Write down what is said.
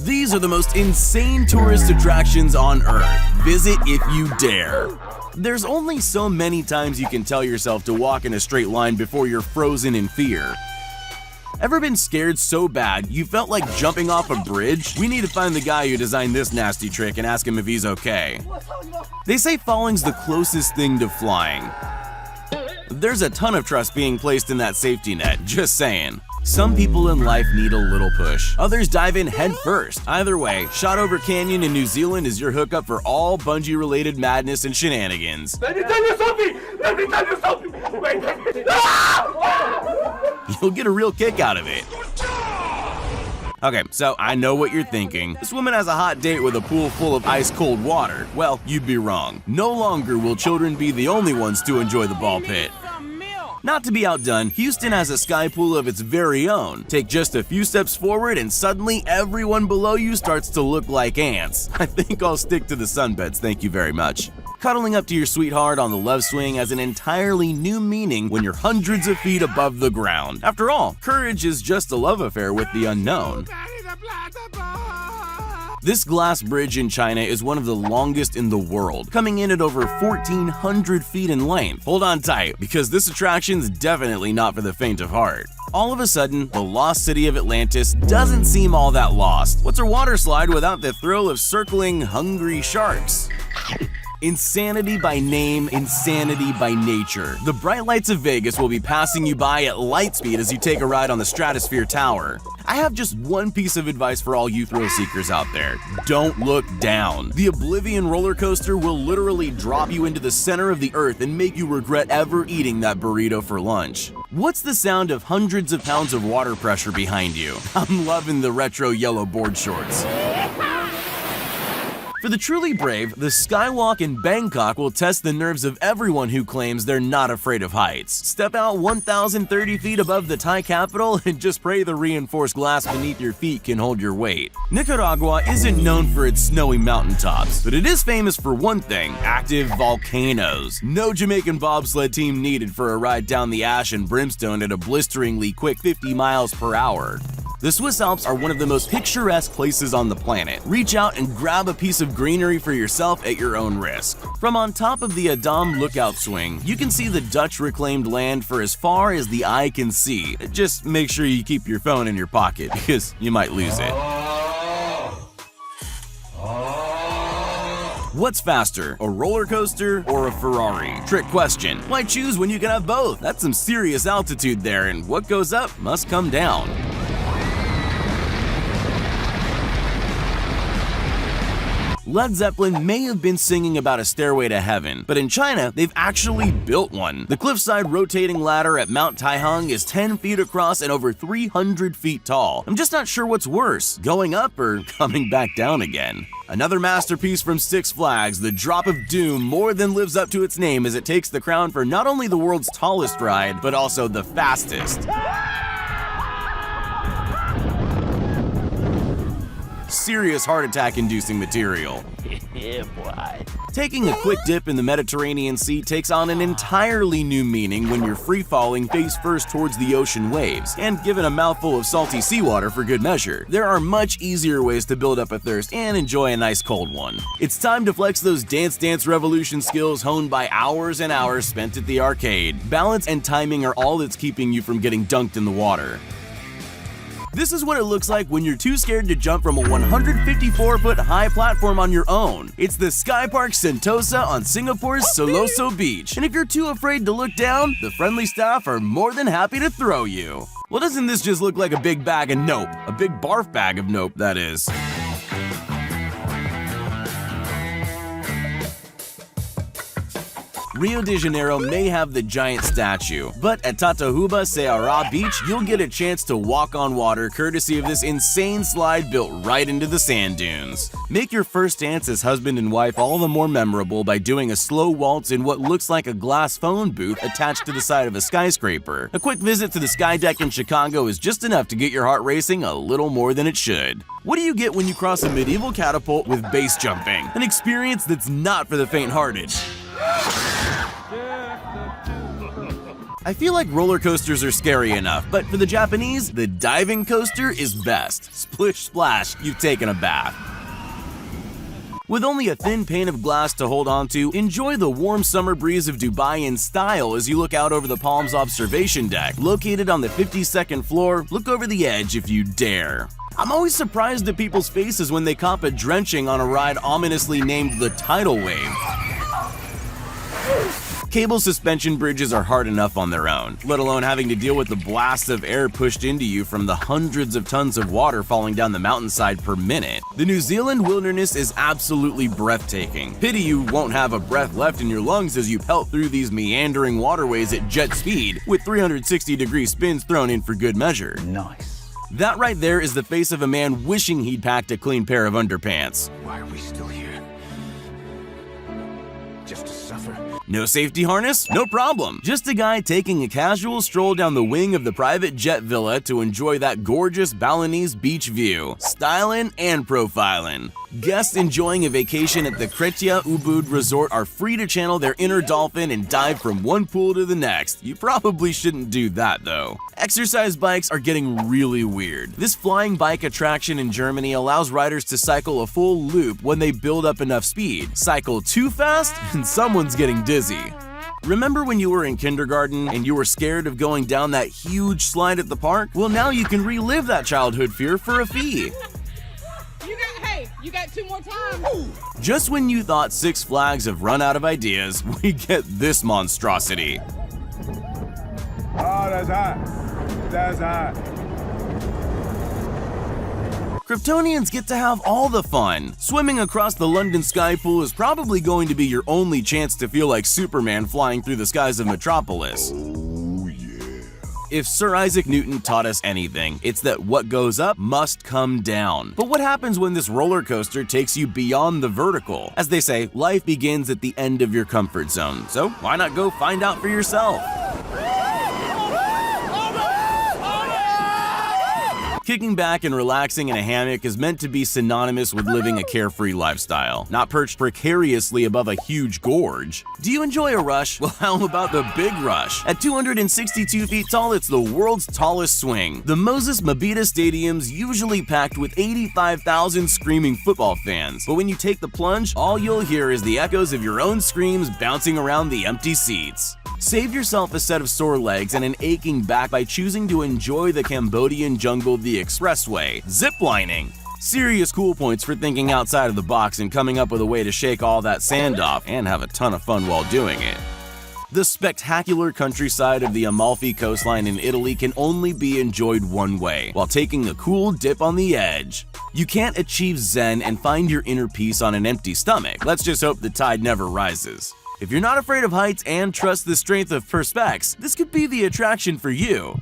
These are the most insane tourist attractions on Earth. Visit if you dare. There's only so many times you can tell yourself to walk in a straight line before you're frozen in fear. Ever been scared so bad you felt like jumping off a bridge? We need to find the guy who designed this nasty trick and ask him if he's okay. They say falling's the closest thing to flying. There's a ton of trust being placed in that safety net, just saying. Some people in life need a little push. Others dive in head first. Either way, Shotover Canyon in New Zealand is your hookup for all bungee-related madness and shenanigans. Let me tell you something! Let me tell you something! Wait! You'll get a real kick out of it. Okay, so I know what you're thinking. This woman has a hot date with a pool full of ice-cold water. Well, you'd be wrong. No longer will children be the only ones to enjoy the ball pit. Not to be outdone, Houston has a sky pool of its very own. Take just a few steps forward and suddenly everyone below you starts to look like ants. I think I'll stick to the sunbeds, thank you very much. Cuddling up to your sweetheart on the love swing has an entirely new meaning when you're hundreds of feet above the ground. After all, courage is just a love affair with the unknown. This glass bridge in China is one of the longest in the world, coming in at over 1,400 feet in length. Hold on tight, because this attraction's definitely not for the faint of heart. All of a sudden, the lost city of Atlantis doesn't seem all that lost. What's a water slide without the thrill of circling hungry sharks? Insanity by name, insanity by nature. The bright lights of Vegas will be passing you by at light speed as you take a ride on the Stratosphere Tower. I have just one piece of advice for all you thrill seekers out there. Don't look down. The Oblivion roller coaster will literally drop you into the center of the earth and make you regret ever eating that burrito for lunch. What's the sound of hundreds of pounds of water pressure behind you? I'm loving the retro yellow board shorts. For the truly brave, the Skywalk in Bangkok will test the nerves of everyone who claims they're not afraid of heights. Step out 1,030 feet above the Thai capital and just pray the reinforced glass beneath your feet can hold your weight. Nicaragua isn't known for its snowy mountaintops, but it is famous for one thing: active volcanoes. No Jamaican bobsled team needed for a ride down the ash and brimstone at a blisteringly quick 50 miles per hour. The Swiss Alps are one of the most picturesque places on the planet. Reach out and grab a piece of greenery for yourself at your own risk. From on top of the Adam lookout swing, you can see the Dutch reclaimed land for as far as the eye can see. Just make sure you keep your phone in your pocket because you might lose it. What's faster, a roller coaster or a Ferrari? Trick question. Why choose when you can have both? That's some serious altitude there, and what goes up must come down. Led Zeppelin may have been singing about a stairway to heaven, but in China, they've actually built one. The cliffside rotating ladder at Mount Taihang is 10 feet across and over 300 feet tall. I'm just not sure what's worse, going up or coming back down again. Another masterpiece from Six Flags, the Drop of Doom more than lives up to its name as it takes the crown for not only the world's tallest ride, but also the fastest. Serious heart attack inducing material. Yeah, boy. Taking a quick dip in the Mediterranean Sea takes on an entirely new meaning when you're free-falling face first towards the ocean waves, and given a mouthful of salty seawater for good measure. There are much easier ways to build up a thirst and enjoy a nice cold one. It's time to flex those Dance Dance Revolution skills honed by hours and hours spent at the arcade. Balance and timing are all that's keeping you from getting dunked in the water. This is what it looks like when you're too scared to jump from a 154-foot high platform on your own. It's the Sky Park Sentosa on Singapore's Siloso Beach. And if you're too afraid to look down, the friendly staff are more than happy to throw you. Well, doesn't this just look like a big bag of nope? A big barf bag of nope, that is. Rio de Janeiro may have the giant statue, but at Tatahuba Ceará Beach, you'll get a chance to walk on water courtesy of this insane slide built right into the sand dunes. Make your first dance as husband and wife all the more memorable by doing a slow waltz in what looks like a glass phone booth attached to the side of a skyscraper. A quick visit to the Sky Deck in Chicago is just enough to get your heart racing a little more than it should. What do you get when you cross a medieval catapult with base jumping? An experience that's not for the faint-hearted. I feel like roller coasters are scary enough, but for the Japanese, the diving coaster is best. Splish splash, you've taken a bath. With only a thin pane of glass to hold onto, enjoy the warm summer breeze of Dubai in style as you look out over the Palms observation deck. Located on the 52nd floor, look over the edge if you dare. I'm always surprised at people's faces when they cop a drenching on a ride ominously named the Tidal Wave. Cable suspension bridges are hard enough on their own, let alone having to deal with the blasts of air pushed into you from the hundreds of tons of water falling down the mountainside per minute. The New Zealand wilderness is absolutely breathtaking. Pity you won't have a breath left in your lungs as you pelt through these meandering waterways at jet speed, with 360-degree spins thrown in for good measure. Nice. That right there is the face of a man wishing he'd packed a clean pair of underpants. Why are we still here? Just to suffer? No safety harness? No problem. Just a guy taking a casual stroll down the wing of the private jet villa to enjoy that gorgeous Balinese beach view. Stylin' and profilin'. Guests enjoying a vacation at the Kretia Ubud Resort are free to channel their inner dolphin and dive from one pool to the next. You probably shouldn't do that though. Exercise bikes are getting really weird. This flying bike attraction in Germany allows riders to cycle a full loop when they build up enough speed. Cycle too fast and someone's getting dizzy. Remember when you were in kindergarten and you were scared of going down that huge slide at the park? Well, now you can relive that childhood fear for a fee. You got 2 more times. Just when you thought Six Flags have run out of ideas, we get this monstrosity. Oh, that's hot. That's hot. Kryptonians get to have all the fun. Swimming across the London sky pool is probably going to be your only chance to feel like Superman flying through the skies of Metropolis. If Sir Isaac Newton taught us anything, it's that what goes up must come down. But what happens when this roller coaster takes you beyond the vertical? As they say, life begins at the end of your comfort zone, so why not go find out for yourself? Kicking back and relaxing in a hammock is meant to be synonymous with living a carefree lifestyle, not perched precariously above a huge gorge. Do you enjoy a rush? Well, how about the Big Rush? At 262 feet tall, it's the world's tallest swing. The Moses Mabhida Stadium's usually packed with 85,000 screaming football fans, but when you take the plunge, all you'll hear is the echoes of your own screams bouncing around the empty seats. Save yourself a set of sore legs and an aching back by choosing to enjoy the Cambodian jungle the expressway, ziplining. Serious cool points for thinking outside of the box and coming up with a way to shake all that sand off and have a ton of fun while doing it. The spectacular countryside of the Amalfi coastline in Italy can only be enjoyed one way, while taking a cool dip on the edge. You can't achieve zen and find your inner peace on an empty stomach. Let's just hope the tide never rises. If you're not afraid of heights and trust the strength of perspex, this could be the attraction for you.